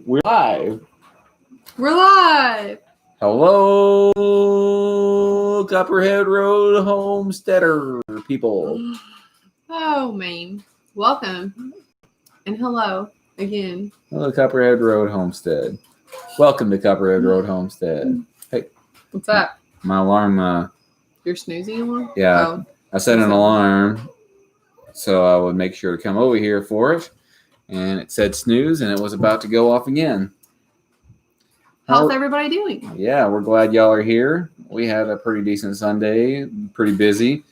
We're live. We're live. Hello, Copperhead Road Homesteader people. Oh, man. Welcome. And hello again. Hello, Copperhead Road Homestead. Welcome to Copperhead Road Homestead. Hey. What's up? My alarm. You're snoozing alarm? Yeah. Oh. I set an alarm so I would make sure to come over here for it. And it said snooze, and it was about to go off again. How's everybody doing? Yeah, we're glad y'all are here. We had a pretty decent Sunday, pretty busy.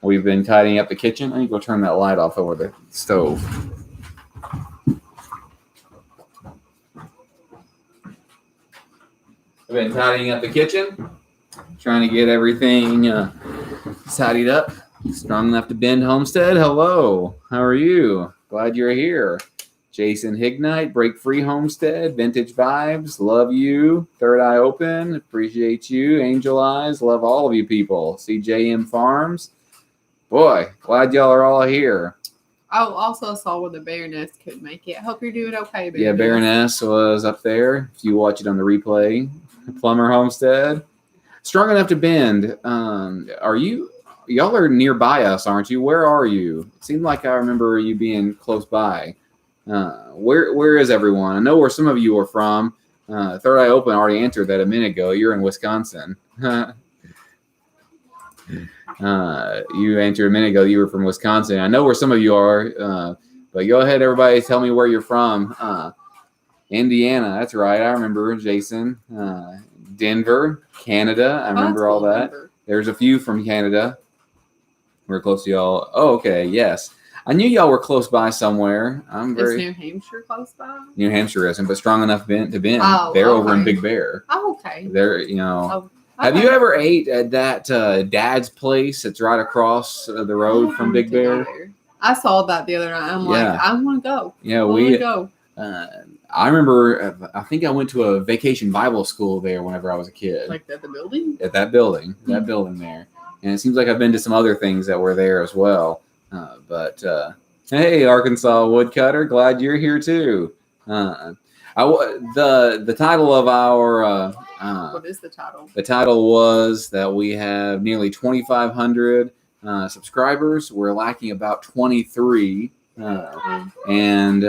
We've been tidying up the kitchen. I need to go turn that light off over the stove. I've been tidying up the kitchen, trying to get everything tidied up. Strong Enough to Bend Homestead. Hello, how are you? Glad you're here. Jason Hignite, Break Free Homestead, Vintage Vibes, love you. Third Eye Open, appreciate you. Angel Eyes, love all of you people. CJM Farms, boy, glad y'all are all here. Oh, also saw when the Baroness couldn't make it. Hope you're doing okay, Baroness. Yeah, Baroness was up there. If you watch it on the replay, Plumber Homestead, Strong Enough to Bend. Y'all are nearby us, aren't you? Where are you? It seemed like I remember you being close by. Where is everyone? I know where some of you are from. Third Eye Open already answered that a minute ago. You're in Wisconsin. You answered a minute ago you were from Wisconsin. I know where some of you are, but go ahead, everybody. Tell me where you're from. Indiana, that's right. I remember Jason. Denver, Canada. I remember all that. Denver. There's a few from Canada. We're close to y'all. Oh, okay. Yes. I knew y'all were close by somewhere. Is New Hampshire close by? New Hampshire isn't, but Strong Enough to Bend. Oh, they're over in Big Bear. Oh, okay. They're, Okay. Have you ever ate at that Dad's place? It's right across the road from Big Bear. I saw that the other night. I'm like, I want to go. Yeah, we go. I remember. I think I went to a vacation Bible school there whenever I was a kid. Like at the building. At that building, that building there, and it seems like I've been to some other things that were there as well. Hey, Arkansas Woodcutter, glad you're here too. The title of our what is the title? The title was that we have nearly 2,500 subscribers. We're lacking about 23, and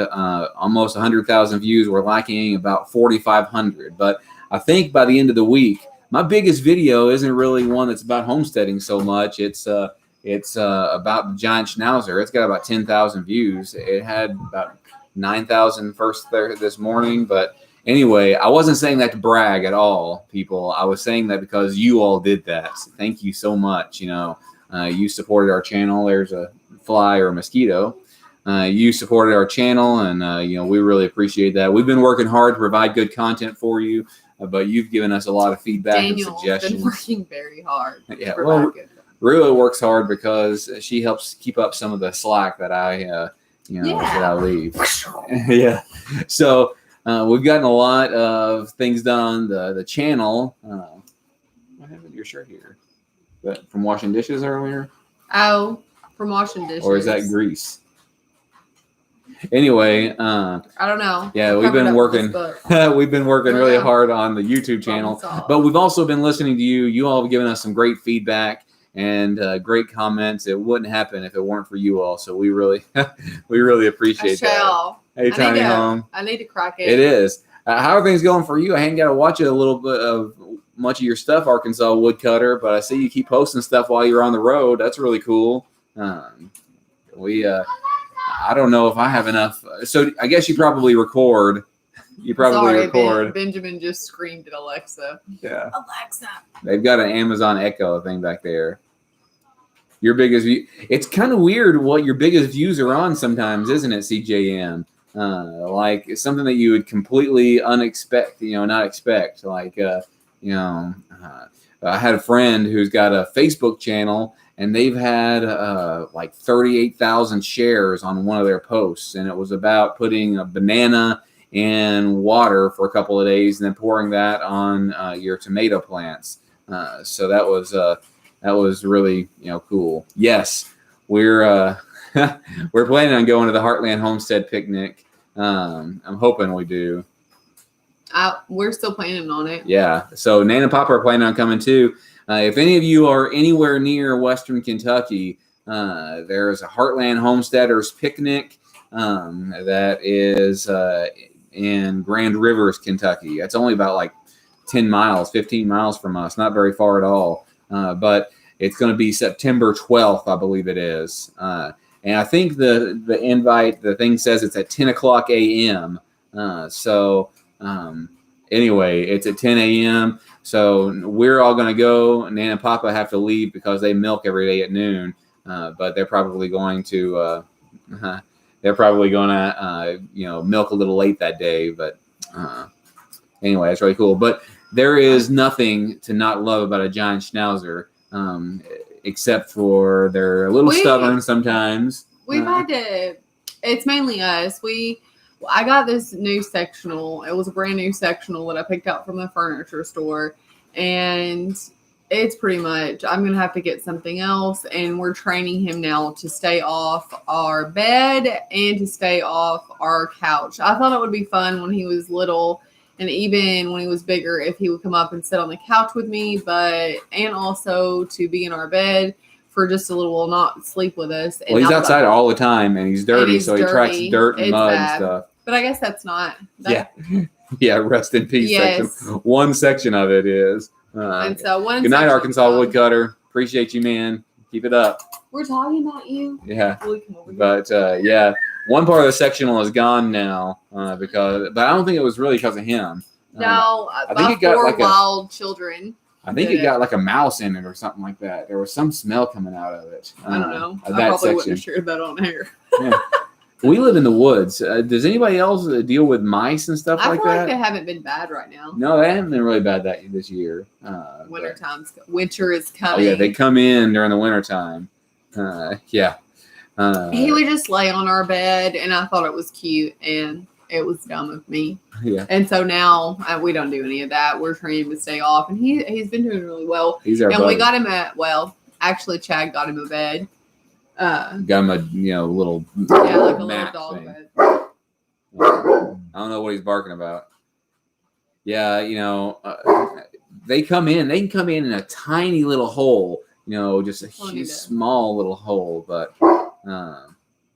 almost 100,000 views. We're lacking about 4,500. But I think by the end of the week, my biggest video isn't really one that's about homesteading so much. It's about the giant schnauzer. It's got about 10,000 views. It had about 9,000 first there this morning. But anyway, I wasn't saying that to brag at all, people. I was saying that because you all did that. So thank you so much. You supported our channel. There's a fly or a mosquito. You supported our channel, and we really appreciate that. We've been working hard to provide good content for you, but you've given us a lot of feedback and suggestions. Been working very hard. Yeah, well, Rua works hard because she helps keep up some of the slack that that I leave. Yeah. So we've gotten a lot of things done on the channel. What happened to your shirt here? That from washing dishes earlier? Oh, from washing dishes. Or is that grease? Anyway, I don't know. Yeah, we've been working. We've been working really hard on the YouTube channel, but we've also been listening to you. You all have given us some great feedback and great comments. It wouldn't happen if it weren't for you all. So we really appreciate that. Hey, Tiny Home. I need to crack it. It is. How are things going for you? I ain't got to watch it a little bit of much of your stuff, Arkansas Woodcutter, but I see you keep posting stuff while you're on the road. That's really cool. I don't know if I have enough. So I guess you probably record. Benjamin just screamed at Alexa. Yeah. Alexa. They've got an Amazon Echo thing back there. Your biggest view. It's kind of weird what your biggest views are on sometimes, isn't it, CJM? Like it's something that you would completely not expect. Like, I had a friend who's got a Facebook channel, and they've had like 38,000 shares on one of their posts, and it was about putting a banana in water for a couple of days and then pouring that on your tomato plants. So that was really cool. Yes, we're we're planning on going to the Heartland Homestead picnic. I'm hoping we do. We're still planning on it. Yeah. So Nan and Papa are planning on coming too. If any of you are anywhere near Western Kentucky, there's a Heartland Homesteaders picnic that is in Grand Rivers, Kentucky. It's only about like 10 miles, 15 miles from us, not very far at all. But it's going to be September 12th, I believe it is. And I think the invite, the thing says it's at 10 o'clock a.m. Anyway, it's at 10 a.m. So we're all going to go. Nan and Papa have to leave because they milk every day at noon. But they're probably going to milk a little late that day. But anyway, that's really cool. But there is nothing to not love about a giant schnauzer, except for they're a little stubborn sometimes. We've had to. It's mainly us. I got this new sectional. It was a brand new sectional that I picked out from the furniture store, and it's pretty much, I'm going to have to get something else, and we're training him now to stay off our bed and to stay off our couch. I thought it would be fun when he was little, and even when he was bigger, if he would come up and sit on the couch with me, and also to be in our bed for just a little while, not sleep with us. Well, he's outside all the time, and he's dirty, so he tracks dirt and mud and stuff. But I guess that's not. Yeah, rest in peace section. One section of it is. And so good night, Arkansas woodcutter. Appreciate you, man. Keep it up. We're talking about you. Yeah. But yeah, one part of the sectional is gone now but I don't think it was really because of him. No, I think it got like wild children. I think it got like a mouse in it or something like that. There was some smell coming out of it. I don't know. I probably wouldn't have shared that on air. Yeah. We live in the woods. Does anybody else deal with mice and stuff like that? I feel like they haven't been bad right now. No, they haven't been really bad this year. Winter is coming. Oh yeah, they come in during the wintertime. Yeah. He would just lay on our bed, and I thought it was cute, and it was dumb of me. Yeah. And so now we don't do any of that. We're trying to stay off, and he's been doing really well. He's our buddy. We got him actually Chad got him a bed. Got him a little like a little dog thing. bed. I don't know what he's barking about. Yeah, they come in. They can come in a tiny little hole. Just a huge, small little hole. But yeah,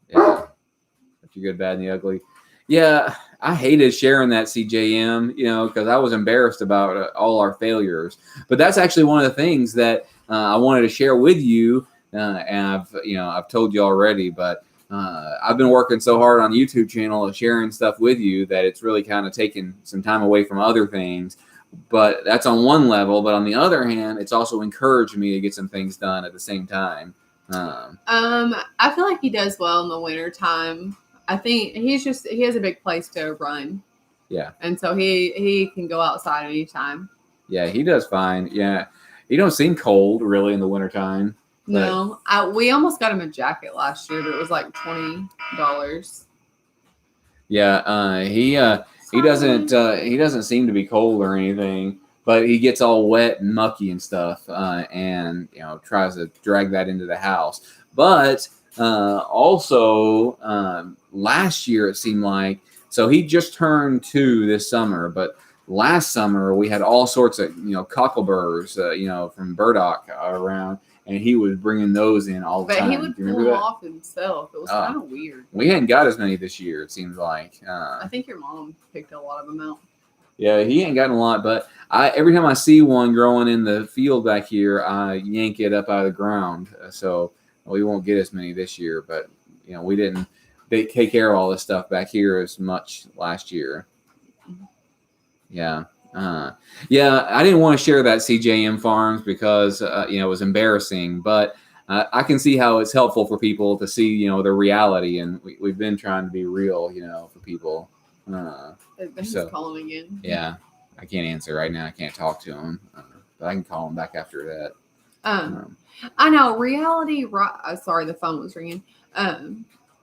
if you're good, bad, and the ugly. Yeah, I hated sharing that CJM. Because I was embarrassed about all our failures. But that's actually one of the things that I wanted to share with you. And I've told you already, but I've been working so hard on the YouTube channel of sharing stuff with you that it's really kind of taken some time away from other things. But that's on one level. But on the other hand, it's also encouraged me to get some things done at the same time. I feel like he does well in the winter time. I think he has a big place to run. Yeah. And so he can go outside anytime. Yeah, he does fine. Yeah. He don't seem cold really in the wintertime. No, we almost got him a jacket last year, but it was like $20. Yeah, he doesn't seem to be cold or anything, but he gets all wet and mucky and stuff, and tries to drag that into the house. But also last year it seemed like, so he just turned 2 this summer, but last summer we had all sorts of cockleburs from burdock around. And he was bringing those in all the time. But he would pull them off himself. It was kind of weird. We hadn't got as many this year, it seems like. I think your mom picked a lot of them out. Yeah, he ain't gotten a lot. But every time I see one growing in the field back here, I yank it up out of the ground. So we won't get as many this year. But, we didn't take care of all this stuff back here as much last year. Yeah. Yeah, I didn't want to share that CJM Farms because it was embarrassing, but I can see how it's helpful for people to see the reality, and we've been trying to be real for people. He's calling again. Yeah, I can't answer right now. I can't talk to him, but I can call him back after that. I know reality. Sorry, the phone was ringing.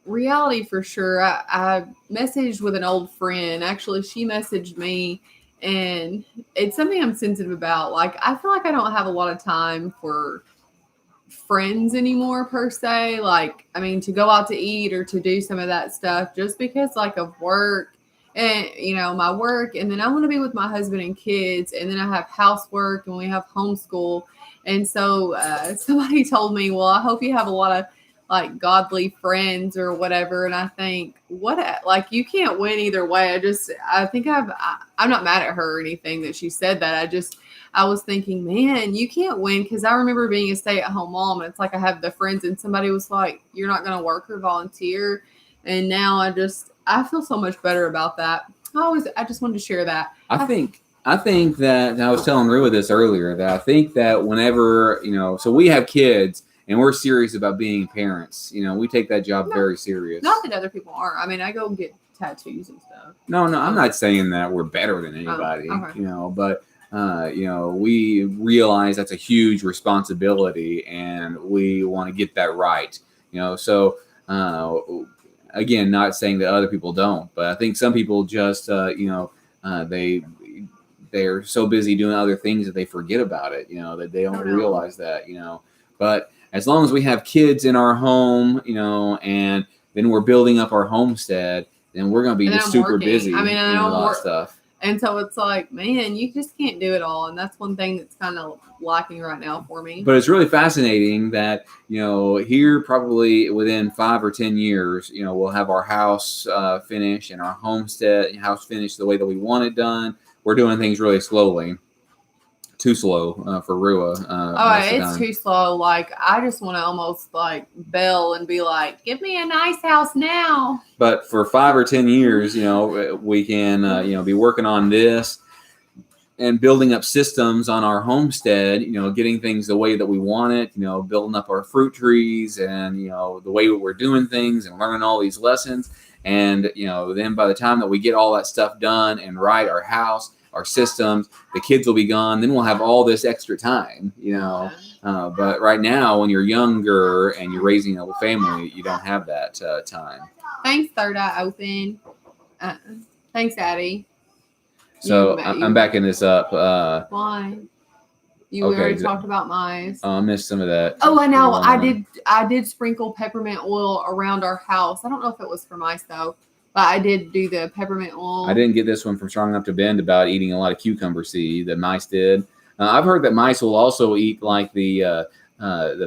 Reality for sure. I messaged with an old friend. Actually, she messaged me. And it's something I'm sensitive about. Like, I feel like I don't have a lot of time for friends anymore, per se. Like, I mean, to go out to eat or to do some of that stuff just because, like, of work and my work, and then I want to be with my husband and kids, and then I have housework, and we have homeschool. And so somebody told me, well, I hope you have a lot of like godly friends or whatever. And I think, like, you can't win either way. I think I'm not mad at her or anything that she said that. I was thinking, man, you can't win, because I remember being a stay-at-home mom, and it's like I have the friends, and somebody was like, you're not going to work or volunteer. And now I feel so much better about that. I just wanted to share that. I think that, and I was telling Rua this earlier, that I think that whenever, so we have kids and we're serious about being parents, we take that job very serious. Not that other people aren't. I mean, I go get tattoos and stuff. No, I'm not saying that we're better than anybody, okay. But we realize that's a huge responsibility, and we want to get that right, so again, not saying that other people don't, but I think some people just they're so busy doing other things that they forget about it, that they don't realize that, but as long as we have kids in our home, and then we're building up our homestead, then we're going to be just super busy. I mean, and a lot of stuff. And so it's like, man, you just can't do it all. And that's one thing that's kind of lacking right now for me. But it's really fascinating that, here probably within 5 or 10 years, we'll have our house finished and our homestead house finished the way that we want it done. We're doing things really slowly. Too slow for Rua. It's too slow. Like, I just want to almost like bell and be like, give me a nice house now. But for 5 or 10 years, we can, be working on this and building up systems on our homestead, getting things the way that we want it, building up our fruit trees and, the way we're doing things and learning all these lessons. And, then by the time that we get all that stuff done and right, our house, our systems, the kids will be gone. Then we'll have all this extra time, but right now, when you're younger and you're raising a family, you don't have that time. Thanks, Third Eye Open. Thanks, Addie. So I'm backing this up. Why? You already talked about mice. I missed some of that. Oh, I know. I did sprinkle peppermint oil around our house. I don't know if it was for mice though. But I did do the peppermint oil. I didn't get this one from Strong Enough to Bend about eating a lot of cucumber seed that mice did. I've heard that mice will also eat like the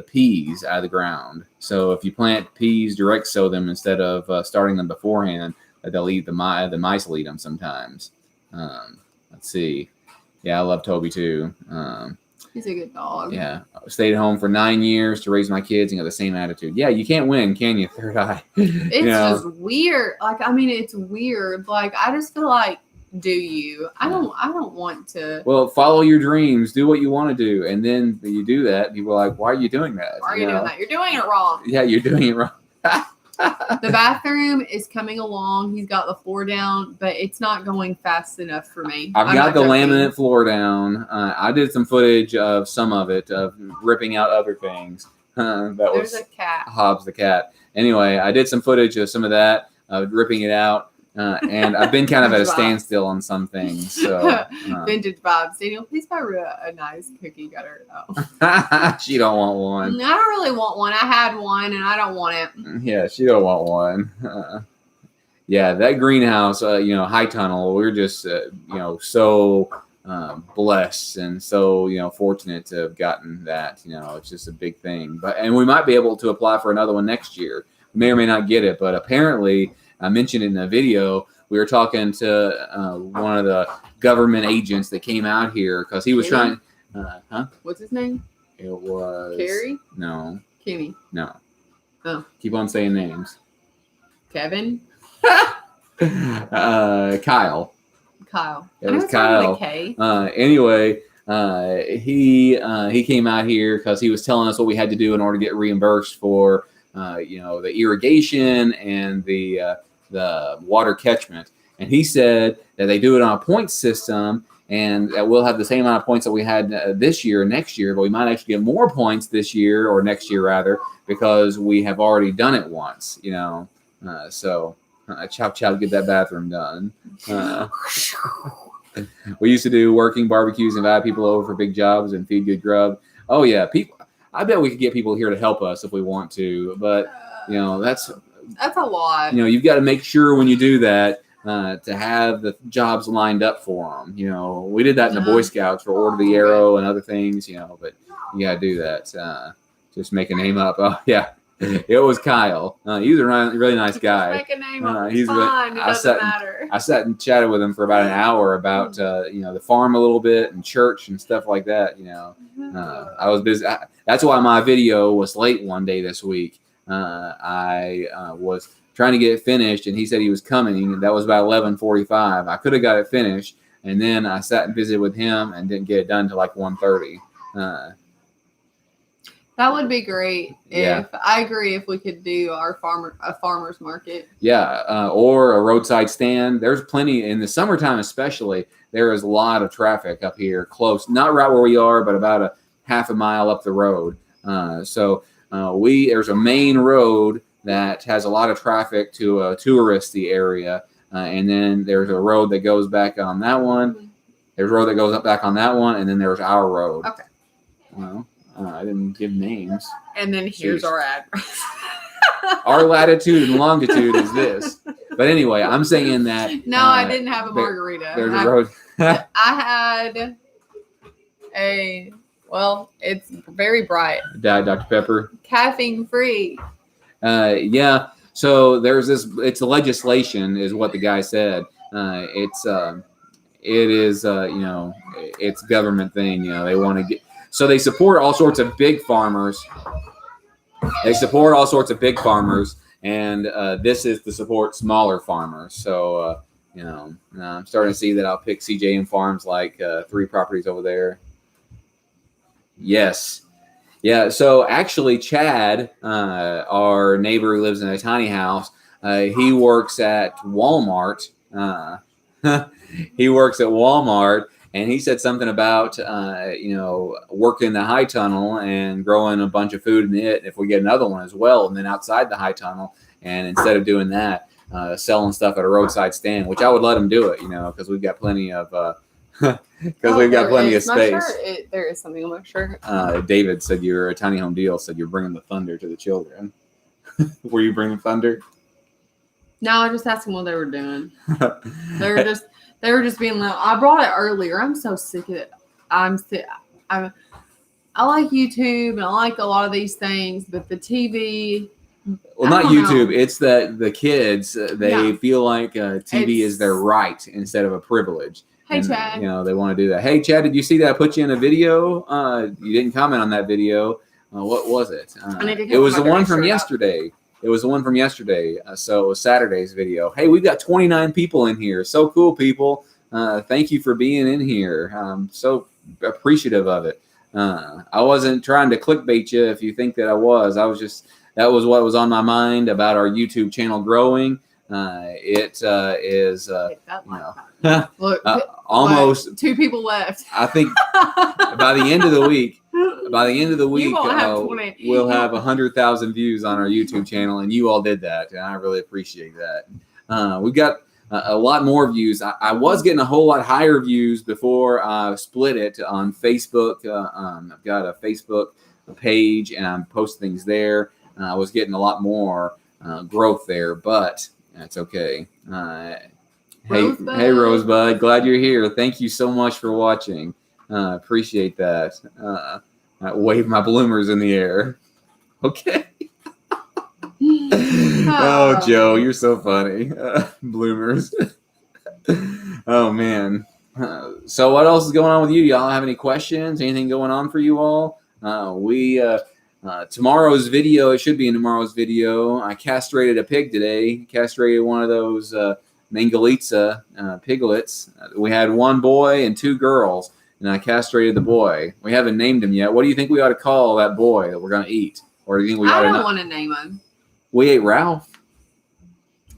peas out of the ground. So if you plant peas, direct sow them instead of starting them beforehand, they'll eat the mice will eat them sometimes. Let's see. Yeah, I love Toby too. He's a good dog. Yeah. I stayed at home for 9 years to raise my kids and got the same attitude. Yeah, you can't win, can you, Third Eye? It's just weird. Like, I mean, it's weird. Like, I just feel like, do you? I don't want to. Well, follow your dreams. Do what you want to do. And then you do that. People are like, why are you doing that? Why are you doing that? You're doing it wrong. Yeah, you're doing it wrong. The bathroom is coming along. He's got the floor down, but it's not going fast enough for me. I've got the laminate floor down. I did some footage of some of it, of ripping out other things. There's a cat. Hobbs the cat. Anyway, I did some footage of some of that, ripping it out. And I've been kind of at a standstill on some things. So vintage vibes. Daniel, please buy a nice cookie cutter. Oh. She don't want one. I don't really want one. I had one and I don't want it. Yeah, she don't want one. Yeah, that greenhouse, high tunnel. We're just, so blessed and so fortunate to have gotten that. It's just a big thing. And we might be able to apply for another one next year. We may or may not get it, but apparently. I mentioned in the video, we were talking to one of the government agents that came out here because he was trying. What's his name? It was Carrie? No. Kenny? No. Oh. Keep on saying names. Kevin? Kyle. It was Kyle. Anyway, he came out here because he was telling us what we had to do in order to get reimbursed for the irrigation and the water catchment. And he said that they do it on a point system and that we'll have the same amount of points that we had this year and next year, but we might actually get more points this year or next year rather, because we have already done it once, so chop, get that bathroom done. We used to do working barbecues, invite people over for big jobs and feed good grub. Oh yeah. I bet we could get people here to help us if we want to, but that's a lot. You've got to make sure when you do that to have the jobs lined up for them. You know, we did that in the Boy Scouts for Order the Arrow and other things, you know, but you got to do that. Just make a name up. Oh, yeah. It was Kyle. He was a really nice guy. Make a name up. He's fine. It doesn't matter. I sat and chatted with him for about an hour about you know, the farm a little bit and church and stuff like that. You know, I was busy. That's why my video was late one day this week. I was trying to get it finished, and he said he was coming. That was about 11:45. I could have got it finished, and then I sat and visited with him and didn't get it done till like 1:30. That would be great. Yeah. I agree, if we could do a farmer's market. Yeah, or a roadside stand. There's plenty in the summertime, especially. There is a lot of traffic up here, close, not right where we are, but about a half a mile up the road. So there's a main road that has a lot of traffic to a touristy area, and then there's a road that goes back on that one. There's a road that goes up back on that one, and then there's our road. Okay. Well, I didn't give names. And then here's our address. Our latitude and longitude is this. But anyway, I'm saying that. No, I didn't have a margarita. There's a road. I had it's very bright. Diet Dr. Pepper. Caffeine free. Yeah. So there's this. It's a legislation, is what the guy said. It is. You know, it's government thing. You know, they want to get. So they support all sorts of big farmers. And this is to support smaller farmers. So, you know, I'm starting to see that I'll pick CJ Farms, like 3 properties over there. Yes. Yeah. So actually, Chad, our neighbor who lives in a tiny house, he works at Walmart. He works at Walmart. And he said something about, you know, working the high tunnel and growing a bunch of food in it. If we get another one as well, and then outside the high tunnel, and instead of doing that, selling stuff at a roadside stand, which I would let him do it, you know, because we've got plenty of, space. There is something on my shirt. David said you're a Tiny Home Deal. Said you're bringing the thunder to the children. Were you bringing thunder? No, I just asked them what they were doing. They were just being like, I brought it earlier. I'm so sick of it. I like YouTube and I like a lot of these things, but the TV. Well, not YouTube. Know. It's that the kids, they feel like TV is their right instead of a privilege. Hey, and, Chad. You know, they want to do that. Hey, Chad, did you see that I put you in a video? You didn't comment on that video. What was it? It was the one from yesterday. It was the one from yesterday. So it was Saturday's video. Hey, we've got 29 people in here. So cool, people. Thank you for being in here. I'm so appreciative of it. I wasn't trying to clickbait you if you think that I was. That was what was on my mind about our YouTube channel growing. It is, Look, almost 2 people left. I think by the end of the week, we'll have 100,000 views on our YouTube channel, and you all did that, and I really appreciate that. We've got a lot more views. I was getting a whole lot higher views before I split it on Facebook. I've got a Facebook page, and I'm posting things there. I was getting a lot more growth there, but that's okay. Rosebud. Hey, Rosebud. Glad you're here. Thank you so much for watching. Appreciate that. I wave my bloomers in the air. Okay. Oh, Joe, you're so funny. Bloomers. Oh, man. So what else is going on with you? Y'all have any questions? Anything going on for you all? Tomorrow's video, it should be in tomorrow's video. I castrated a pig today. Castrated one of those Mangalitsa piglets. We had 1 boy and 2 girls, and I castrated the boy. We haven't named him yet. What do you think we ought to call that boy that we're going to eat? Or do you think we ought to? I don't want to name him. We ate Ralph.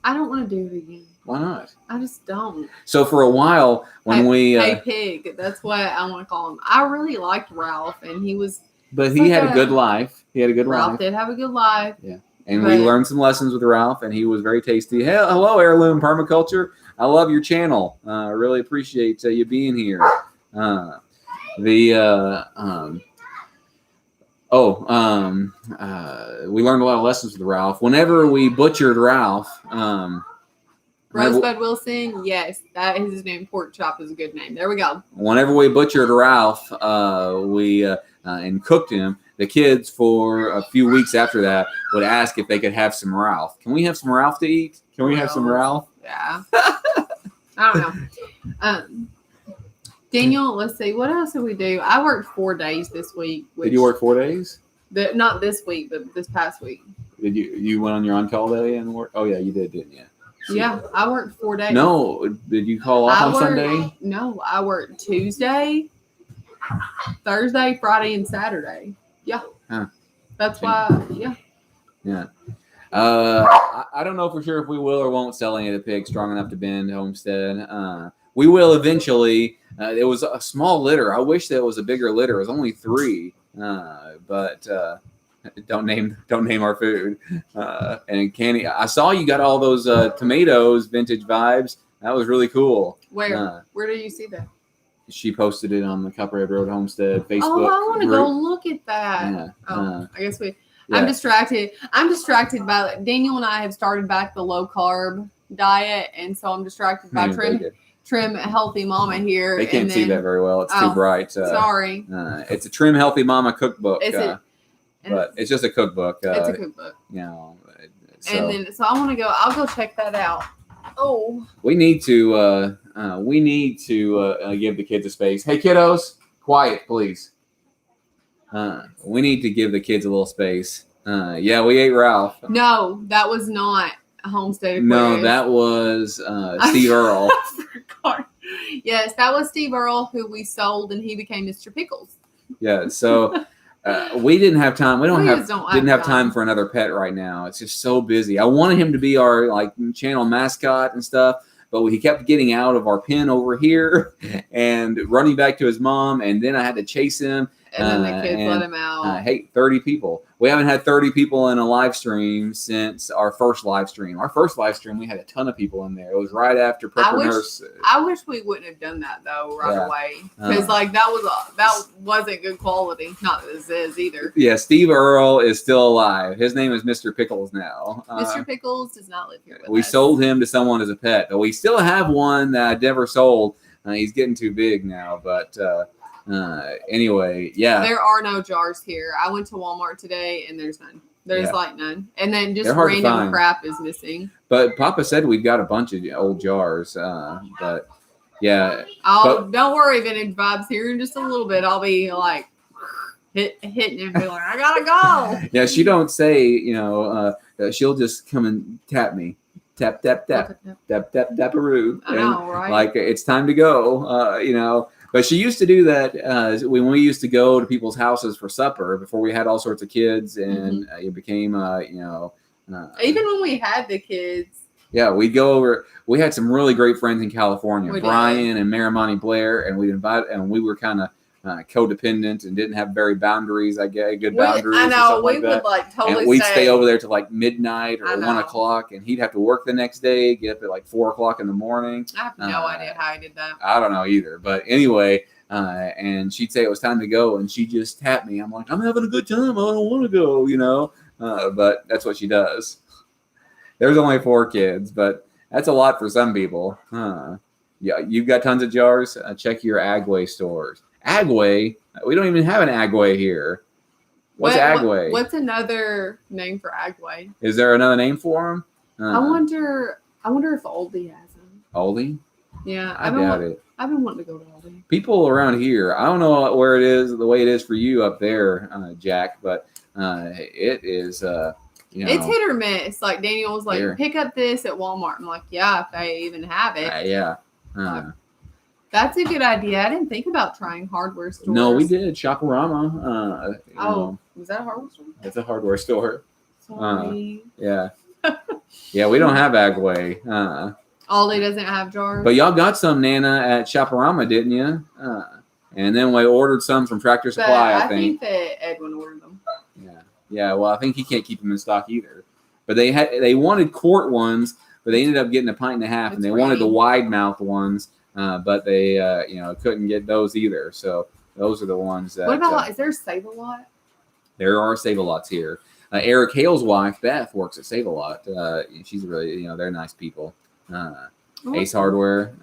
I don't want to do it again. Why not? I just don't. So for a while, when Hey Pig, that's what I want to call him. I really liked Ralph, and he was. But he had a good life. He had a good life. Ralph did have a good life. Yeah. And we learned some lessons with Ralph, and he was very tasty. Hey, hello, Heirloom Permaculture. I love your channel. I really appreciate you being here. We learned a lot of lessons with Ralph. Whenever we butchered Ralph, Rosebud will sing. Yes, that is his name. Pork chop is a good name. There we go. Whenever we butchered Ralph, we and cooked him, the kids for a few weeks after that would ask if they could have some Ralph. Can we have some Ralph to eat? Can we have some Ralph? Yeah. I don't know. Daniel, let's see. What else did we do? I worked 4 days this week. Did you work 4 days? Not this week, but this past week. Did you went on your on-call day and work? Oh, yeah, you did, didn't you? Yeah, I worked 4 days. No, did you call off on Sunday? No, I worked Tuesday, Thursday, Friday, and Saturday. Yeah. Huh. That's why, yeah. Yeah. I don't know for sure if we will or won't sell any of the pigs strong enough to Bend Homestead. We will eventually. It was a small litter. I wish that it was a bigger litter. It was only 3. But don't name our food. And Candy, I saw you got all those tomatoes, vintage vibes. That was really cool. Where do you see that? She posted it on the Copperhead Road Homestead Facebook. Oh, I want to group. go look at that. Yeah. I guess we. Yeah. I'm distracted. I'm distracted by Daniel and I have started back the low carb diet, and so I'm distracted by Trim Healthy Mama here. They can't see that very well. It's too bright. Sorry. It's a Trim Healthy Mama cookbook. But it's just a cookbook. It's a cookbook. You know. So I want to go. I'll go check that out. Oh. We need to give the kids a space. Hey, kiddos, quiet, please. We need to give the kids a little space. Yeah, we ate Ralph. No, that was not a Homestead Aquarius. No, that was Steve Earle. Yes, that was Steve Earle, who we sold, and he became Mr. Pickles. Yeah, so we didn't have time. We didn't have time for another pet right now. It's just so busy. I wanted him to be our channel mascot and stuff, but he kept getting out of our pen over here and running back to his mom, and then I had to chase him. And then the kids let him out. Hey, 30 people. We haven't had 30 people in a live stream since our first live stream. Our first live stream, we had a ton of people in there. It was right after Prepper Nurse. I wish we wouldn't have done that though away, because that wasn't good quality. Not that this is either. Yeah, Steve Earle is still alive. His name is Mr. Pickles now. Mr. Pickles does not live here with us. We sold him to someone as a pet, but we still have one that I never sold. He's getting too big now, but. Anyway, yeah. There are no jars here. I went to Walmart today and there's none. There's none. And then just random crap is missing. But Papa said we've got a bunch of old jars. But yeah. Don't worry, Vintage Vibes, here in just a little bit. I'll be like hitting him, be like, I gotta go. Yeah, she don't say, she'll just come and tap me. Tap, tap, tap. Tap, tap, tap-a-roo. I know, right? Like it's time to go, But she used to do that when we used to go to people's houses for supper before we had all sorts of kids, and it became, even when we had the kids. Yeah, we'd go over. We had some really great friends in California, Brian and Marimani Blair, and we were kind of codependent and didn't have very boundaries. Boundaries. I know we would totally. And we'd stay over there till midnight or 1 o'clock, and he'd have to work the next day. Get up at 4 o'clock in the morning. I have no idea how I did that. I don't know either, but anyway, and she'd say it was time to go, and she just tapped me. I'm like, I'm having a good time. I don't want to go, but that's what she does. There's only 4 kids, but that's a lot for some people. Yeah, you've got tons of jars. Check your Agway stores. Agway? We don't even have an Agway here. What's Agway? What's another name for Agway? Is there another name for them? I wonder if Oldie has them. Oldie? Yeah, I doubt it. I've been wanting to go to Oldie. People around here, I don't know where it is, the way it is for you up there, Jack, but it is. It's hit or miss. Like Daniel was like, pick up this at Walmart. I'm like, yeah, if they even have it. Yeah. That's a good idea. I didn't think about trying hardware stores. No, we did. Shopperama. Was that a hardware store? It's a hardware store. Sorry. Yeah. Yeah, we don't have Agway. Aldi doesn't have jars. But y'all got some, Nana, at Shopperama, didn't you? And then we ordered some from Tractor Supply, I think. I think that Edwin ordered them. Yeah. Well, I think he can't keep them in stock either. But they wanted quart ones, but they ended up getting a pint and a half, and they wanted the wide mouth ones. But they, couldn't get those either. So those are the ones that. What about? Is there Save-A-Lot? There are Save-A-Lots here. Eric Hale's wife Beth works at Save-A-Lot. She's really, they're nice people. Ace Hardware.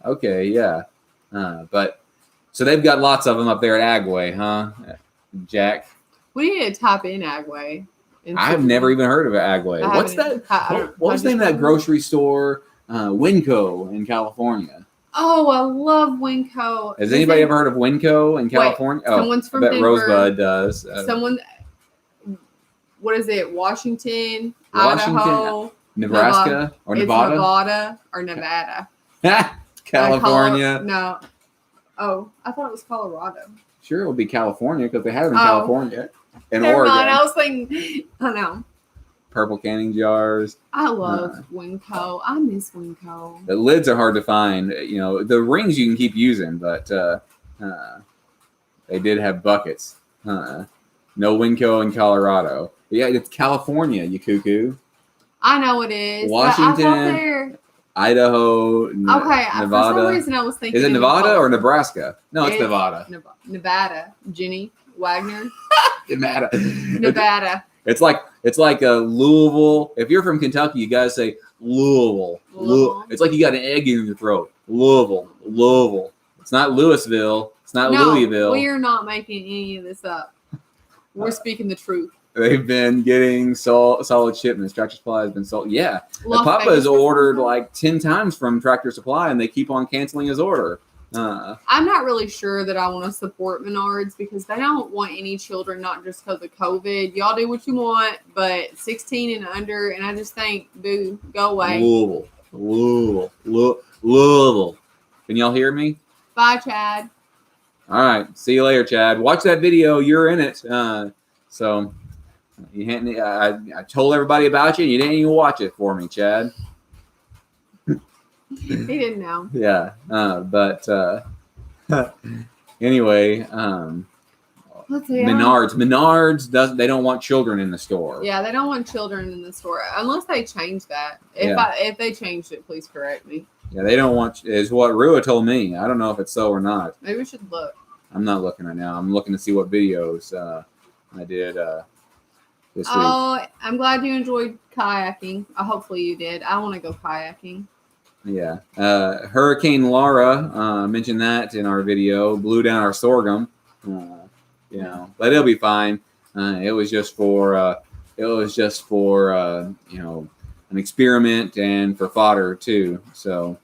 Okay, yeah. But so they've got lots of them up there at Agway, huh, Jack? We need to type in Agway. I've never even heard of Agway. What's that? What's the name of that grocery store? Winco in California. Oh, I love Winco. Has anybody ever heard of Winco in California? Someone's from I bet Denver. Rosebud does. Someone, what is it? Washington, Washington, Idaho, Nebraska, or Nevada? It's Nevada or Nevada. California. No. Oh, I thought it was Colorado. Sure, it would be California because they have it in California. In Oregon. Mind. I was thinking, I know. Purple canning jars. I love Winco. I miss Winco. The lids are hard to find. You know, the rings you can keep using, but they did have buckets. No Winco in Colorado. Yeah, it's California, you cuckoo. I know it is. Washington, Idaho, Nevada. For some reason I was thinking. Is it Nevada or Nebraska? No, it's Nevada. Nevada. Jenny Wagner. Nevada. It's like a Louisville. If you're from Kentucky, you gotta say Louisville. It's like you got an egg in your throat. Louisville. It's not Louisville. It's not Louisville. We are not making any of this up. We're speaking the truth. They've been getting solid shipments. Tractor Supply has been sold. Yeah. Papa has ordered like 10 times from Tractor Supply, and they keep on canceling his order. I'm not really sure that I want to support Menards because they don't want any children, not just because of COVID. Y'all do what you want, but 16 and under, and I just think, dude, go away. Louisville. Can y'all hear me? Bye, Chad. All right. See you later, Chad. Watch that video. You're in it. So I told everybody about you, and you didn't even watch it for me, Chad. He didn't know. Yeah. But anyway, Menards they don't want children in the store. Yeah, they don't want children in the store unless they change that. If they changed it, please correct me. Yeah, they don't want is what Rua told me. I don't know if it's so or not. Maybe we should look. I'm not looking right now. I'm looking to see what videos I did this week. Oh, I'm glad you enjoyed kayaking. Hopefully you did. I want to go kayaking. Yeah. Hurricane Laura, mentioned that in our video, blew down our sorghum. But it'll be fine. It was just for an experiment and for fodder too. So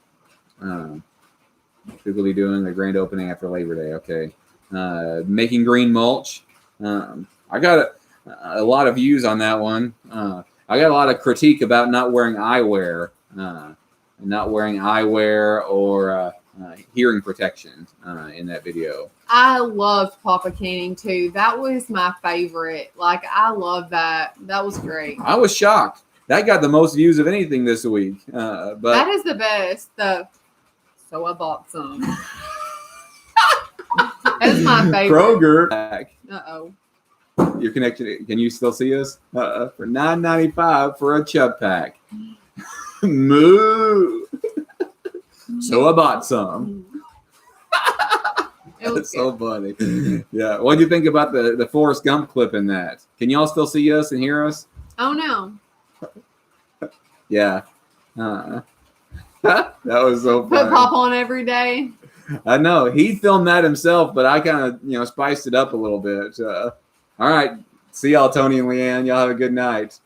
we'll be doing the grand opening after Labor Day. Okay. Making green mulch. I got a lot of views on that one. I got a lot of critique about not wearing eyewear. Or hearing protection in that video. I loved Papa Canning too. That was my favorite. Like, I love that. That was great. I was shocked. That got the most views of anything this week. But that is the best. So I bought some. That's my favorite. Kroger. Uh-oh. You're connected. Can you still see us? For $9.95 for a chub pack. Moo. So I bought some. That's so funny. Yeah. What do you think about the Forrest Gump clip in that? Can y'all still see us and hear us? Oh no. Yeah. That was so funny. Put Pop on every day. I know. He filmed that himself, but I kind of spiced it up a little bit. All right. See y'all, Tony and Leanne. Y'all have a good night.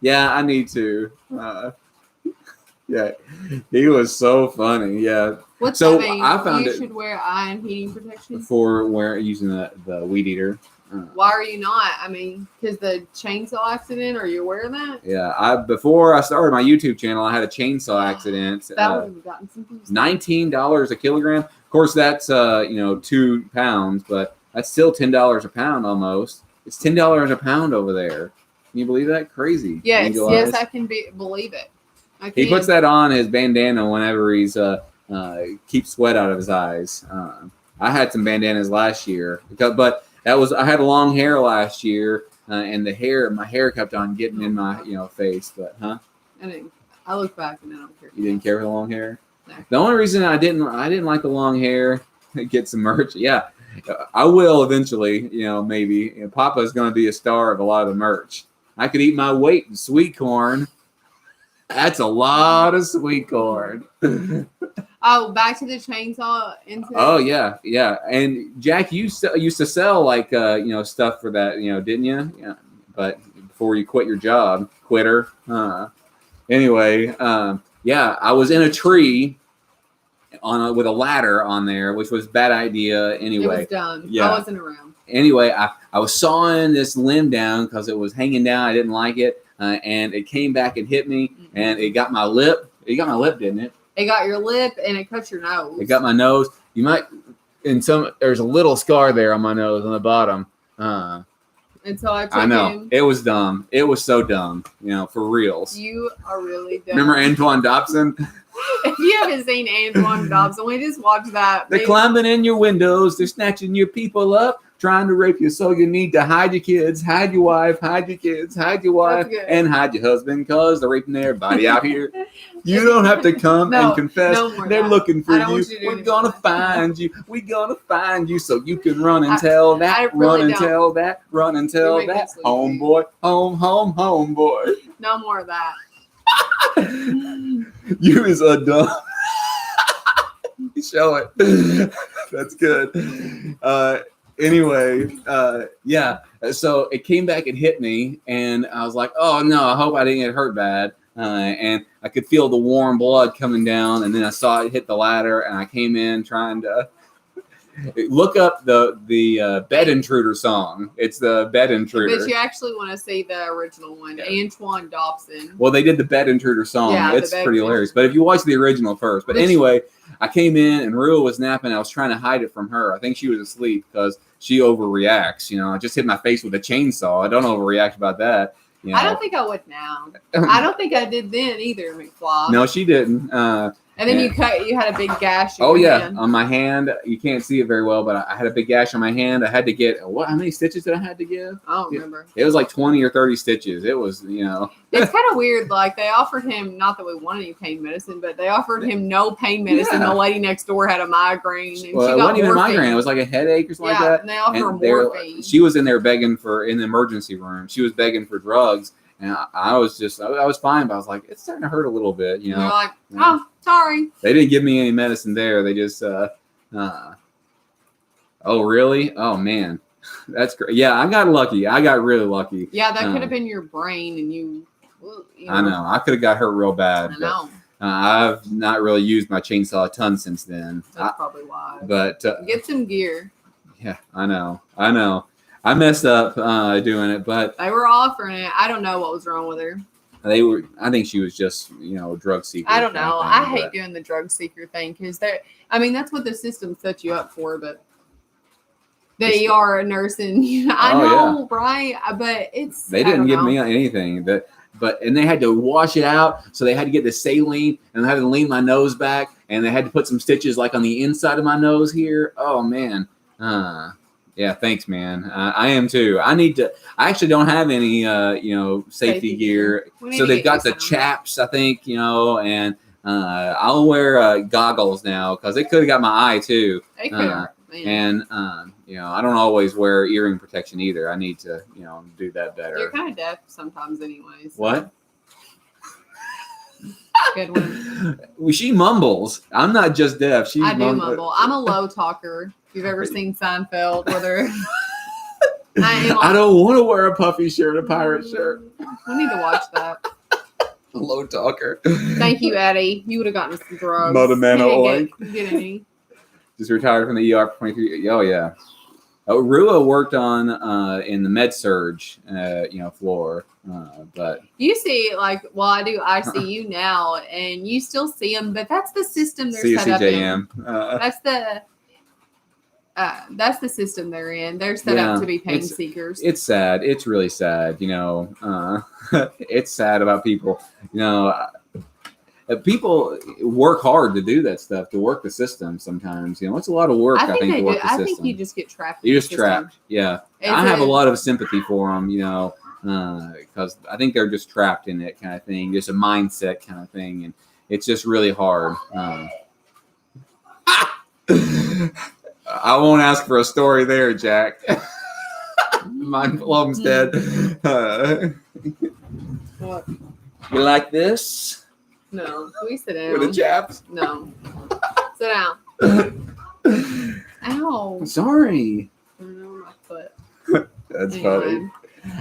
Yeah, I need to. Yeah, he was so funny. Yeah. What's that mean? I found you should wear eye and heating protection for using the weed eater. Why are you not? I mean, because the chainsaw accident. Are you aware of that? Yeah. Before I started my YouTube channel, I had a chainsaw accident. That would have gotten some views. $19 a kilogram. Of course, that's 2 pounds, but that's still $10 a pound almost. It's $10 a pound over there. Can you believe that? Crazy. Yes, I can believe it. He puts that on his bandana whenever he's keeps sweat out of his eyes. I had some bandanas last year, but I had long hair last year, and my hair kept on getting in my face. But I look back and I don't care. You didn't care for the long hair? No. The only reason I didn't like the long hair, get some merch. Yeah, I will eventually. Maybe Papa's going to be a star of a lot of the merch. I could eat my weight in sweet corn. That's a lot of sweet corn. Oh, back to the chainsaw incident. Oh yeah, yeah. And Jack, you used to sell like stuff for that, didn't you? Yeah. But before you quit your job, quitter. Anyway, yeah, I was in a tree with a ladder on there, which was a bad idea. Anyway, it was dumb. Yeah. I wasn't around. Anyway, I was sawing this limb down because it was hanging down. I didn't like it, and it came back and hit me, and it got my lip. It got my lip, didn't it? It got your lip, and it cut your nose. It got my nose. You might, there's a little scar there on my nose on the bottom. And so I took I know. him. It was dumb. It was so dumb, for reals. You are really dumb. Remember Antoine Dobson? If you haven't seen Antoine Dobson, we just watched that. They're climbing in your windows. They're snatching your people up, trying to rape you. So you need to hide your kids, hide your wife, hide your kids, hide your wife, and hide your husband because they're raping everybody out here. You don't have to come and confess. They're looking for you. We're going to find you. We're going to find you so you can run and tell that, run and tell that, run and tell that. Homeboy, homeboy. No more of that. You is a dumb. Show it. That's good. Anyway, yeah. So it came back and hit me, and I was like, "Oh no! I hope I didn't get hurt bad." And I could feel the warm blood coming down, and then I saw it hit the ladder, and I came in trying to look up the Bed Intruder song. It's the Bed Intruder. But you actually want to see the original one, Antoine Dobson. Well, they did the Bed Intruder song. Yeah, it's pretty hilarious. But if you watch the original first. But anyway, I came in and Rua was napping. I was trying to hide it from her. I think she was asleep because she overreacts. I just hit my face with a chainsaw. I don't overreact about that. I don't think I would now. I don't think I did then either, McFly. No, she didn't. And then you had a big gash. Oh yeah, hand. On my hand. You can't see it very well, but I had a big gash on my hand. I had to get how many stitches did I have to give? I don't remember. It was like 20 or 30 stitches. It was, It's kind of weird. Like they offered him, not that we wanted any pain medicine, but they offered him no pain medicine. Yeah. The lady next door had a migraine, and she got it wasn't even a morphine. migraine. It was like a headache or something like that. And they offered her morphine. She was in there begging in the emergency room. She was begging for drugs. And I was fine, but I was like, it's starting to hurt a little bit, You're like, oh, sorry. They didn't give me any medicine there. They just, oh, really? Oh, man. That's great. Yeah, I got lucky. I got really lucky. Yeah, that could have been your brain, and you know. I know. I could have got hurt real bad. I know. I've not really used my chainsaw a ton since then. That's probably why. But get some gear. Yeah, I know. I messed up doing it, but they were offering it. I don't know what was wrong with her. They were. I think she was just, a drug seeker. I don't know. I hate doing the drug seeker thing because that's what the system sets you up for. But they are a nurse, and I know, right? But they didn't give me anything. And they had to wash it out, so they had to get the saline, and they had to lean my nose back, and they had to put some stitches like on the inside of my nose here. Oh man. Yeah, thanks, man. I am too. I actually don't have any, safety gear. So they've got the chaps, I think, and I'll wear goggles now because it could have got my eye too. And I don't always wear earring protection either. I need to, do that better. You're kind of deaf sometimes, anyways. What? Good one. Well, she mumbles. I'm not just deaf. I do mumble. I'm a low talker. If you've ever seen Seinfeld, I don't want to wear a puffy shirt, a pirate shirt. We need to watch that. A low talker. Thank you, Eddie. You would have gotten some drugs. Mother man oink. Get any? Just retired from the ER for 23. Oh yeah. Rua worked on in the med surge, floor, but you see, I do ICU now, and you still see them, but that's the system they're set up in. That's the system they're in. They're set up to be pain seekers. It's sad. It's really sad. It's sad about people. People work hard to do that stuff, to work the system sometimes. It's a lot of work, I think to work the system. I think you just get trapped. You're just trapped, yeah. I have a lot of sympathy for them, because I think they're just trapped in it kind of thing, just a mindset kind of thing, and it's just really hard. I won't ask for a story there, Jack. Mindful Homestead. What? You like this? No, we sit down. With the chaps? No. Sit down. Ow. I'm sorry. I don't know my foot. That's Anyway.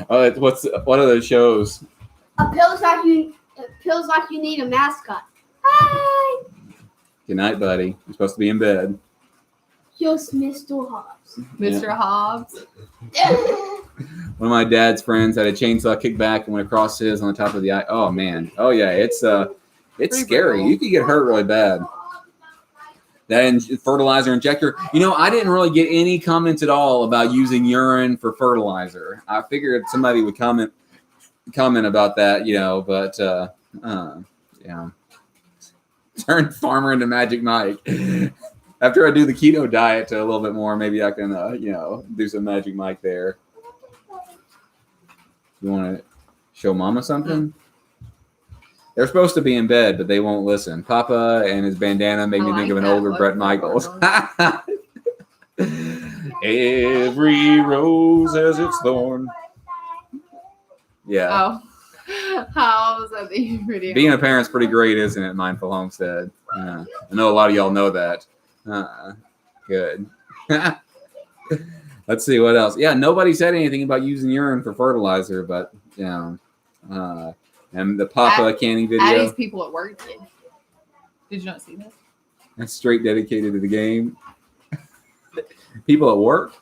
funny. What are those shows? It feels like you need a mascot. Hi. Good night, buddy. You're supposed to be in bed. Just Mr. Hobbs. Mr. Hobbs. One of my dad's friends had a chainsaw kick back and went across his on the top of the eye. Oh man. Oh yeah. It's scary. brutal. You could get hurt really bad. That fertilizer injector. You know, I didn't really get any comments at all about using urine for fertilizer. I figured somebody would comment about that, you know, but yeah. Turn Farmer into Magic Mike. After I do the keto diet a little bit more, maybe I can, you know, do some Magic Mike there. You want to show Mama something? They're supposed to be in bed, but they won't listen. Papa and his bandana make me think of an older Bret Michaels. Every rose has its thorn. Yeah. Oh. How was that the video? Being a parent's pretty great, isn't it, Mindful Homestead? I know a lot of y'all know that. Good. Let's see what else. Yeah, nobody said anything about using urine for fertilizer, but yeah. And the Papa canning video. Addie's people at work did. Did you not see that? That's straight dedicated to the game. People at work?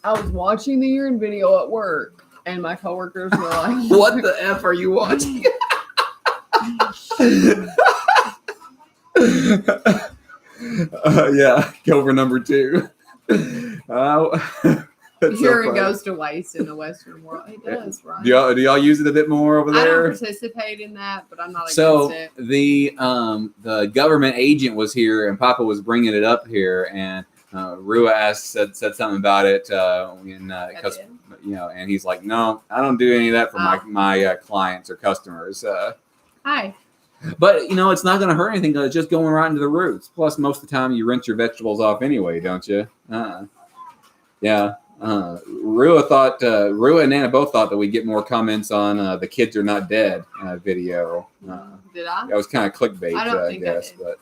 I was watching the urine video at work, and my coworkers were like, What the F are you watching? Yeah, go for number 2. That's urine so goes to waste in the Western world. It does, right? do y'all use it a bit more over I there? don't participate in that, but I'm not against So it. the government agent was here, and Papa was bringing it up here, and Rua said something about it, because you know, and he's like, no, I don't do any of that for my clients or customers. Hi. But you know, it's not going to hurt anything because it's just going right into the roots. Plus, most of the time, you rinse your vegetables off anyway, don't you? Yeah. Rua and Nana both thought that we'd get more comments on the kids are not dead video. Did I? That was kind of clickbait, I don't I think guess. I did. But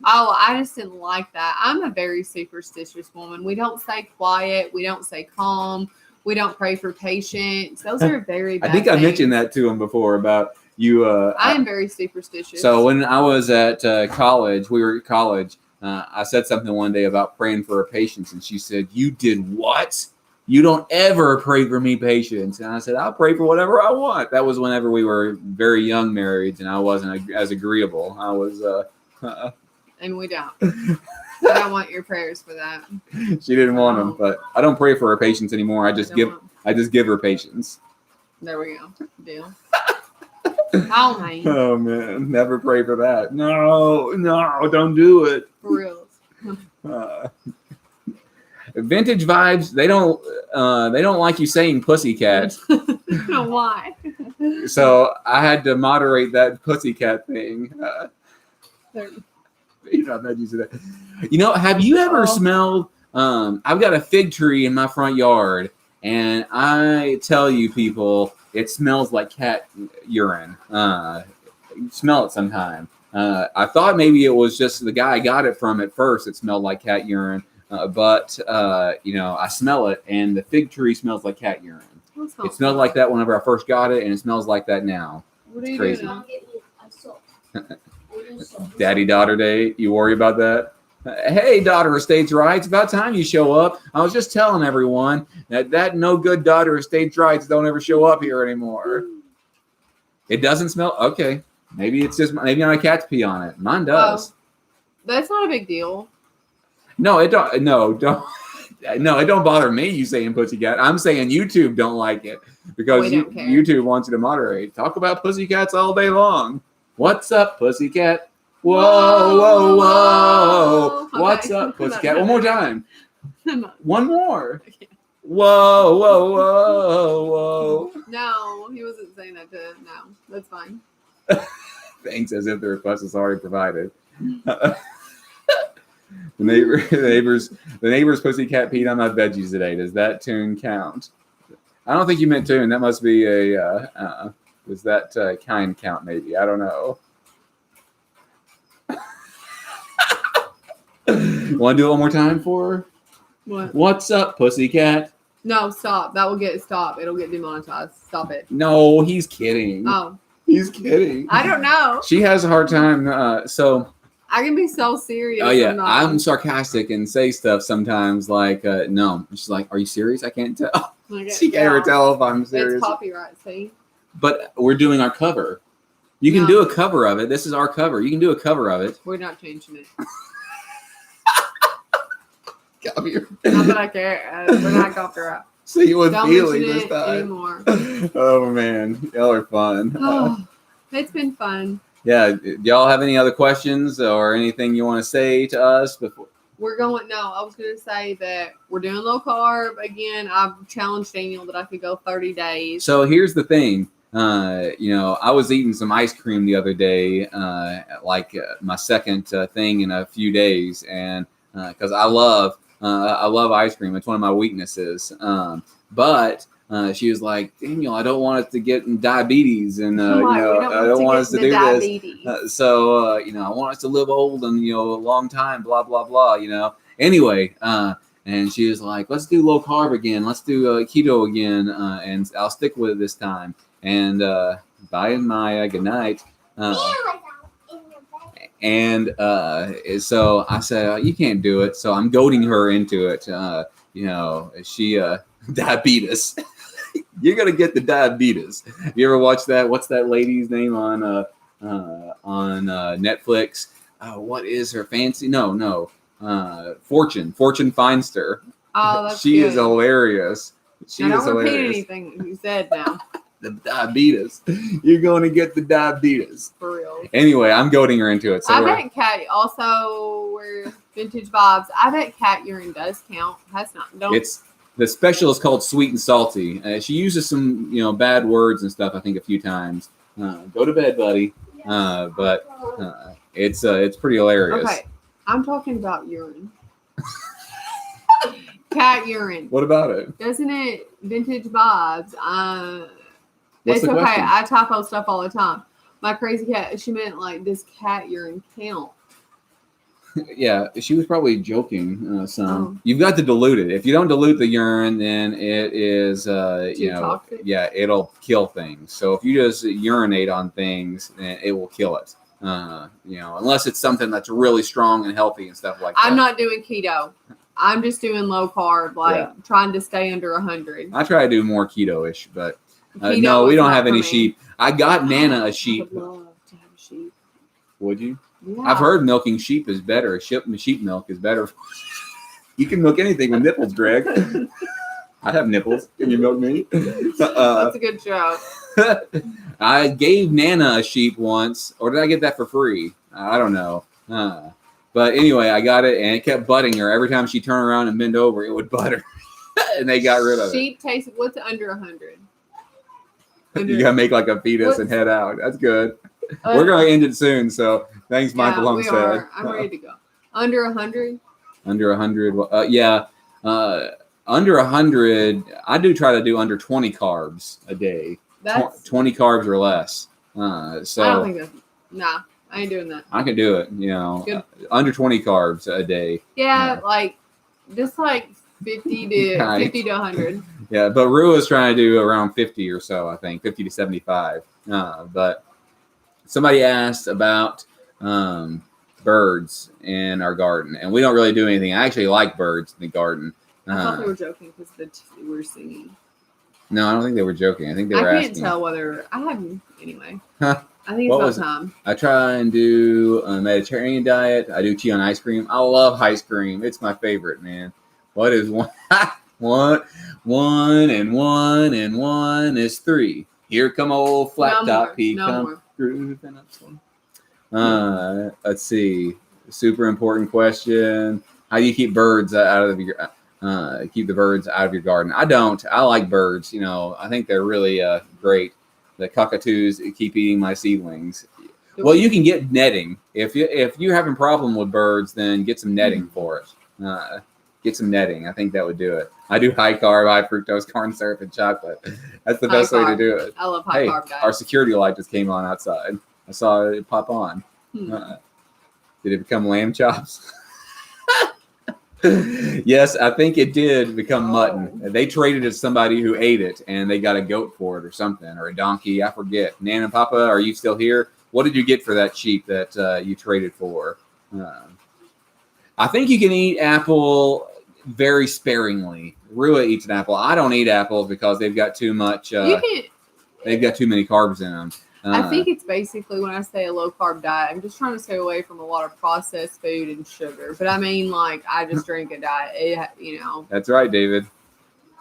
Oh, I just didn't like that. I'm a very superstitious woman. We don't say quiet. We don't say calm. We don't pray for patience. Those are very bad I think I things. mentioned that to him before about you. I am very superstitious. So when I was at college, we were at college. I said something one day about praying for her patience, and she said, "You did what? You don't ever pray for me patience." And I said, "I'll pray for whatever I want." That was whenever we were very young marrieds, and I wasn't as agreeable. I was. And we don't. I don't want your prayers for that. She didn't want them, but I don't pray for her patience anymore. I just give her patience. There we go. Deal. Oh man. Oh man, never pray for that. No, don't do it. For real. Vintage vibes. They don't like you saying pussycat. I don't know why. So I had to moderate that pussycat thing. You know, I'm not using that. You know, have you ever smelled? I've got a fig tree in my front yard, and I tell you, people, it smells like cat urine. You smell it sometime. I thought maybe it was just the guy I got it from at first. It smelled like cat urine, but you know, I smell it, and the fig tree smells like cat urine. It smelled like that whenever I first got it, and it smells like that now. What are you Crazy. doing? Daddy-daughter day. You worry about that? Hey, daughter of states' rights. About time you show up. I was just telling everyone that no good daughter of states' rights don't ever show up here anymore. It doesn't smell. Okay, maybe it's just maybe my cat's pee on it. Mine does. That's not a big deal. No, it don't. No, don't. No, it don't bother me. You saying pussycat? I'm saying YouTube don't like it because We don't care. YouTube wants you to moderate. Talk about pussycats all day long. What's up, pussycat? Whoa, whoa, whoa. Okay. What's up, pussycat? One more time. No, One more. Whoa, whoa, whoa, whoa. he wasn't saying that to. No, that's fine. Thanks, as if the request is already provided. The neighbor's pussycat peed on my veggies today. Does that tune count? I don't think you meant tune. That must be a Does that kind count? Maybe, I don't know. Want to do it one more time for her? What? What's up, pussycat? No, stop. That will stop. It'll get demonetized. Stop it. No, he's kidding. Oh, He's kidding. I don't know. She has a hard time. So. I can be so serious. Oh yeah, sometimes. I'm sarcastic and say stuff sometimes like no. She's like, "Are you serious? I can't tell." She can't ever tell if I'm serious. It's copyright, see? But we're doing our cover. You can do a cover of it. This is our cover. You can do a cover of it. We're not changing it. Come here. Not that I care. We're not copyright. See what Don't feeling mention this it time. anymore. Oh man, y'all are fun. Oh, it's been fun. Yeah, do y'all have any other questions or anything you want to say to us before? I was going to say that we're doing low carb. Again, I've challenged Daniel that I could go 30 days. So here's the thing. I was eating some ice cream the other day, my second thing in a few days. And because I love ice cream. It's one of my weaknesses. But she was like, Daniel, I don't want us to get diabetes, and I don't want us to do this. So I want us to live old and a long time. Blah blah blah. Anyway, and she was like, let's do low carb again. Let's do keto again, and I'll stick with it this time. And bye and Maya, good night. And so I said, you can't do it. So I'm goading her into it. She diabetes. You're gonna get the diabetes. You ever watch that? What's that lady's name on Netflix? What is her fancy? No. Fortune Feinster. Oh, that's she good. is hilarious. She now is don't repeat hilarious. anything you said now. The diabetes. You're going to get the diabetes. For real. Anyway, I'm goading her into it. So I bet cat also we're vintage vibes. I bet cat urine does count. That's not. Don't. It's the special is called sweet and salty. She uses some bad words and stuff. I think a few times. Go to bed, buddy. But it's pretty hilarious. Okay, I'm talking about urine. Cat urine. What about it? Doesn't it vintage vibes? What's It's the okay. question? I typo stuff all the time. My crazy cat. She meant like, does cat urine count? Yeah, she was probably joking. Oh. You've got to dilute it. If you don't dilute the urine, then it is toxic? Yeah, it'll kill things. So if you just urinate on things, then it will kill it. Unless it's something that's really strong and healthy and stuff like that. I'm not doing keto. I'm just doing low carb, trying to stay under 100. I try to do more keto-ish, but Keto no, we is don't not have for any me. sheep. I got Nana a sheep. I would love to have a sheep. Would you? Yeah. I've heard milking sheep is better. Sheep milk is better. You can milk anything with nipples, Greg. I have nipples. Can you milk me? That's a good joke. I gave Nana a sheep once, or did I get that for free? I don't know. But anyway, I got it, and it kept butting her. Every time she turned around and bent over, it would butt her. And they got rid of it. Sheep taste, what's under 100? You got to make like a fetus and head out. That's good. We're going to end it soon, so thanks, Michael Homestead. We are. I'm ready to go. Under 100? Under 100. Under 100, I do try to do under 20 carbs a day. That's 20 carbs or less. So I don't think that's, nah, I ain't doing that. I can do it, Good. under 20 carbs a day. Yeah, just 50 to Right. 50 to 100. Yeah, but Rue is trying to do around 50 or so, I think, 50 to 75. But somebody asked about birds in our garden, and we don't really do anything. I actually like birds in the garden. I thought they were joking because we were singing. No, I don't think they were joking. I think they were I asking. can't tell whether I haven't anyway. Huh. I think What it's was about time. I try and do a Mediterranean diet. I do tea on ice cream. I love ice cream. It's my favorite, man. What is one? One and one is three. Here come old flat top. He come grooving up. Let's see. Super important question. How do you keep birds out of your keep the birds out of your garden? I don't. I like birds. I think they're really great. The cockatoos keep eating my seedlings. Well, you can get netting. If you're having a problem with birds, then get some netting for it. Get some netting. I think that would do it. I do high carb, high fructose corn syrup and chocolate. That's the best way to do it. I love high carb diet. Our security light just came on outside. I saw it pop on. Did it become lamb chops? Yes, I think it did become mutton. They traded it to somebody who ate it, and they got a goat for it or something, or a donkey. I forget. Nan and Papa, are you still here? What did you get for that sheep that you traded for? I think you can eat apple very sparingly. Rua eats an apple. I don't eat apples because they've got too much. They've got too many carbs in them. I think it's basically, when I say a low carb diet, I'm just trying to stay away from a lot of processed food and sugar. But I mean, like, I just drink a diet. That's right, David.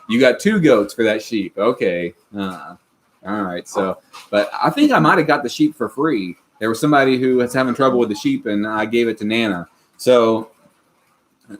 You got 2 goats for that sheep. Okay. All right. So, but I think I might have got the sheep for free. There was somebody who was having trouble with the sheep, and I gave it to Nana. So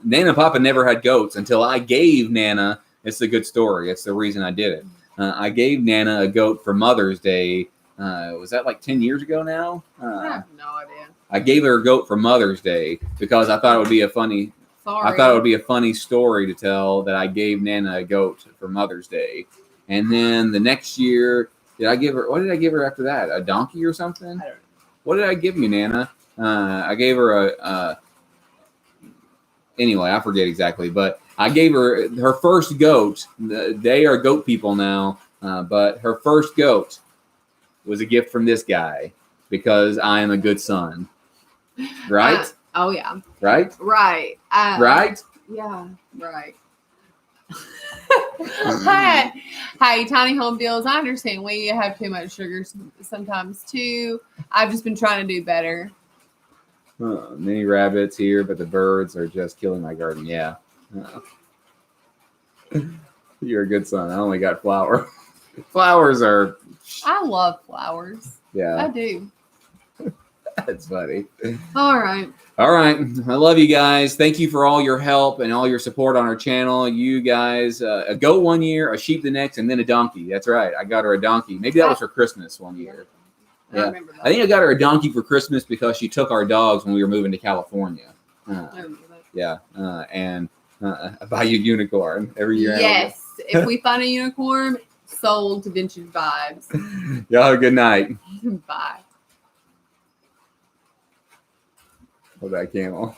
Nana and Papa never had goats until I gave Nana. It's a good story. It's the reason I did it. I gave Nana a goat for Mother's Day. Was that like 10 years ago now? I have no idea. I gave her a goat for Mother's Day because I thought it would be a funny. I thought it would be a funny story to tell that I gave Nana a goat for Mother's Day, and then the next year, did I give her? What did I give her after that? A donkey or something? I don't know. What did I give you, Nana? I gave her a. Anyway, I forget exactly, but I gave her her first goat. They are goat people now, but her first goat was a gift from this guy because I am a good son. Right? Oh, yeah. Right? Right. Right? Yeah, right. Hey, Tiny Home Deals, I understand we have too much sugar sometimes too. I've just been trying to do better. Many rabbits here, but the birds are just killing my garden. Yeah. You're a good son. I only got flour. Flowers are... I love flowers. Yeah. I do. That's funny. All right. I love you guys. Thank you for all your help and all your support on our channel. You guys, a goat one year, a sheep the next, and then a donkey. That's right. I got her a donkey. Maybe that was for Christmas one year. Yeah. I think I got her a donkey for Christmas because she took our dogs when we were moving to California. Yeah. And I buy you a unicorn every year. Yes. If we find a unicorn, sold to Vintage Vibes. Y'all have a good night. Bye. Hold that camel.